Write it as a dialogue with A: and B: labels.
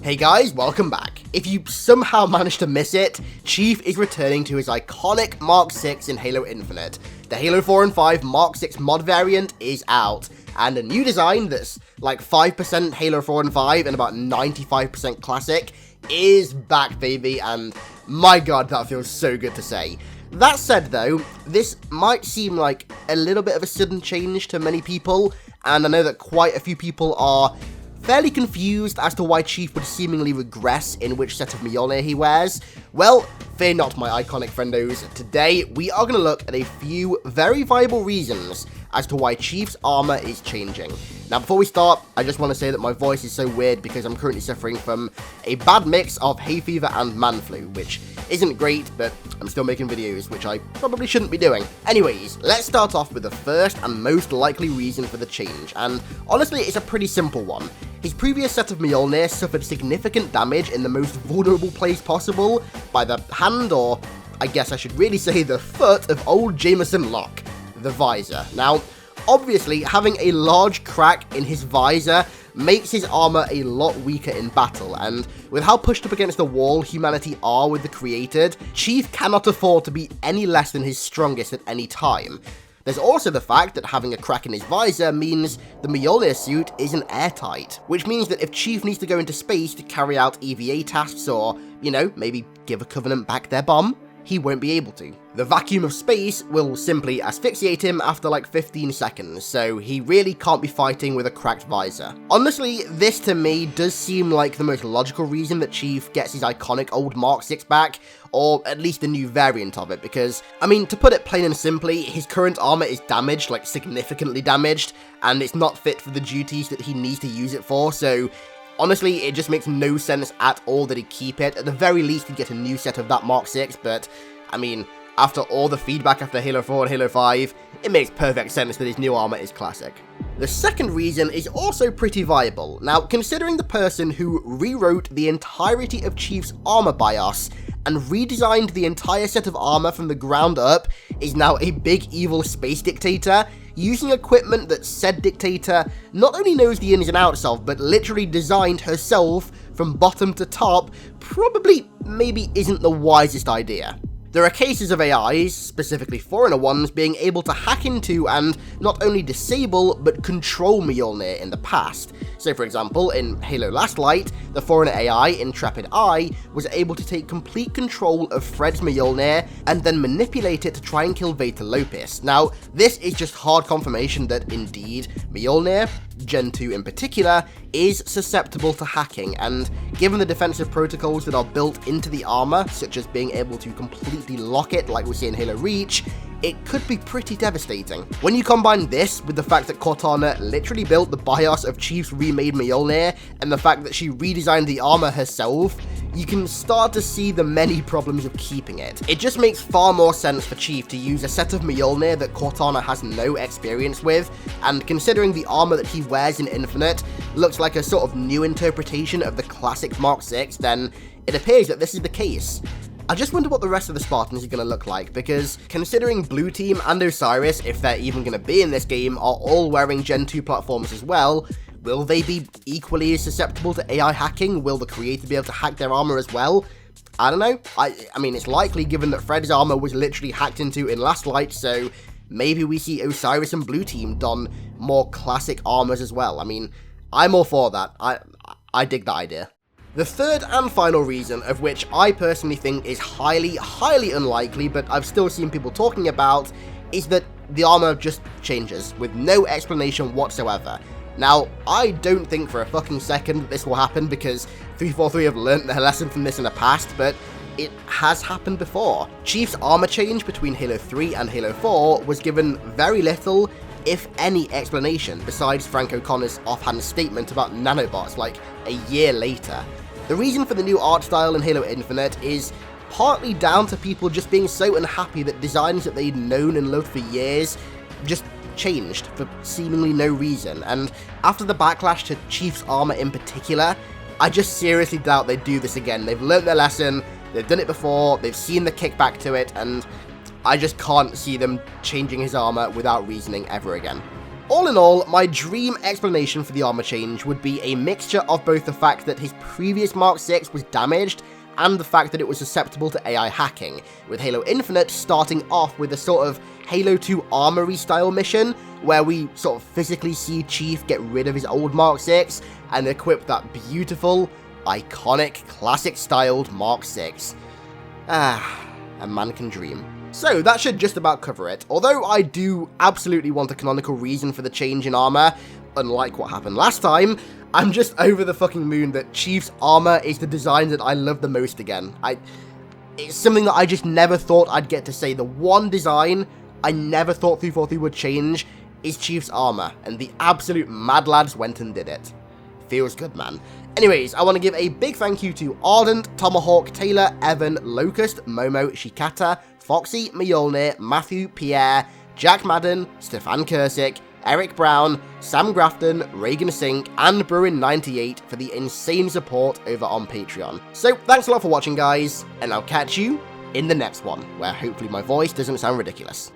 A: Hey guys, welcome back. If you somehow managed to miss it, Chief is returning to his iconic Mk.VI in Halo Infinite. The Halo 4 and 5 Mk.VI mod variant is out, and a new design that's like 5% Halo 4 and 5 and about 95% classic is back, baby, and my god, that feels so good to say. That said though, this might seem like a little bit of a sudden change to many people, and I know that quite a few people are fairly confused as to why Chief would seemingly regress in which set of Mjolnir he wears. Well, fear not, my iconic friendos. Today, we are going to look at a few very viable reasons as to why Chief's armor is changing. Now, before we start, I just want to say that my voice is so weird because I'm currently suffering from a bad mix of hay fever and man flu, which isn't great, but I'm still making videos, which I probably shouldn't be doing. Anyways, let's start off with the first and most likely reason for the change, and honestly, it's a pretty simple one. His previous set of Mjolnir suffered significant damage in the most vulnerable place possible by the hand, or I guess I should really say the foot, of old Jameson Locke, the visor. Now, obviously, having a large crack in his visor makes his armor a lot weaker in battle, and with how pushed up against the wall humanity are with the created, Chief cannot afford to be any less than his strongest at any time. There's also the fact that having a crack in his visor means the Mjolnir suit isn't airtight, which means that if Chief needs to go into space to carry out EVA tasks or, you know, maybe give a Covenant back their bomb, he won't be able to. The vacuum of space will simply asphyxiate him after like 15 seconds, so he really can't be fighting with a cracked visor. Honestly, this to me does seem like the most logical reason that Chief gets his iconic old Mk.VI back, or at least a new variant of it, because, I mean, to put it plain and simply, his current armor is damaged, like significantly damaged, and it's not fit for the duties that he needs to use it for, so honestly, it just makes no sense at all that he'd keep it. At the very least, he'd get a new set of that Mk.VI, but, I mean, after all the feedback after Halo 4 and Halo 5, it makes perfect sense that his new armor is classic. The second reason is also pretty viable. Now, considering the person who rewrote the entirety of Chief's armor BIOS and redesigned the entire set of armor from the ground up is now a big evil space dictator, using equipment that said dictator not only knows the ins and outs of, but literally designed herself from bottom to top, probably maybe isn't the wisest idea. There are cases of AIs, specifically Foreigner ones, being able to hack into and not only disable, but control Mjolnir in the past. So for example, in Halo Last Light, the Foreigner AI, Intrepid Eye, was able to take complete control of Fred's Mjolnir and then manipulate it to try and kill Veta Lopis. Now, this is just hard confirmation that indeed, Mjolnir, Gen 2 in particular, is susceptible to hacking, and given the defensive protocols that are built into the armor, such as being able to completely lock it like we see in Halo Reach, it could be pretty devastating. When you combine this with the fact that Cortana literally built the BIOS of Chief's remade Mjolnir, and the fact that she redesigned the armor herself, you can start to see the many problems of keeping it. It just makes far more sense for Chief to use a set of Mjolnir that Cortana has no experience with, and considering the armor that he wears in Infinite looks like a sort of new interpretation of the classic Mk.VI, then it appears that this is the case. I just wonder what the rest of the Spartans are going to look like, because considering Blue Team and Osiris, if they're even going to be in this game, are all wearing Gen 2 platforms as well, will they be equally as susceptible to AI hacking? Will the creator be able to hack their armor as well? I don't know. I mean, it's likely given that Fred's armor was literally hacked into in Last Light, so maybe we see Osiris and Blue Team don more classic armors as well. I mean, I'm all for that. I dig that idea. The third and final reason, of which I personally think is highly, highly unlikely, but I've still seen people talking about, is that the armor just changes, with no explanation whatsoever. Now, I don't think for a fucking second that this will happen, because 343 have learnt their lesson from this in the past, but it has happened before. Chief's armor change between Halo 3 and Halo 4 was given very little, if any, explanation, besides Frank O'Connor's offhand statement about nanobots like a year later. The reason for the new art style in Halo Infinite is partly down to people just being so unhappy that designs that they'd known and loved for years just changed for seemingly no reason, and after the backlash to Chief's armor in particular, I just seriously doubt they'd do this again. They've learnt their lesson, they've done it before, they've seen the kickback to it, and I just can't see them changing his armor without reasoning ever again. All in all, my dream explanation for the armor change would be a mixture of both the fact that his previous Mark 6 was damaged and the fact that it was susceptible to AI hacking, with Halo Infinite starting off with a sort of Halo 2 Armory style mission, where we sort of physically see Chief get rid of his old Mark 6 and equip that beautiful, iconic, classic-styled Mark 6. A man can dream. So that should just about cover it. Although I do absolutely want a canonical reason for the change in armor, unlike what happened last time, I'm just over the fucking moon that Chief's armor is the design that I love the most again. It's something that I just never thought I'd get to say. The one design I never thought 343 would change is Chief's armor, and the absolute mad lads went and did it. Feels good, man. Anyways, I want to give a big thank you to Ardent, Tomahawk, Taylor, Evan, Locust, Momo, Shikata, Foxy, Mjolnir, Matthew, Pierre, Jack Madden, Stefan Curcic, Eric Brown, Sam Grafton, Regan Sink, and Bruin98 for the insane support over on Patreon. So thanks a lot for watching, guys, and I'll catch you in the next one, where hopefully my voice doesn't sound ridiculous.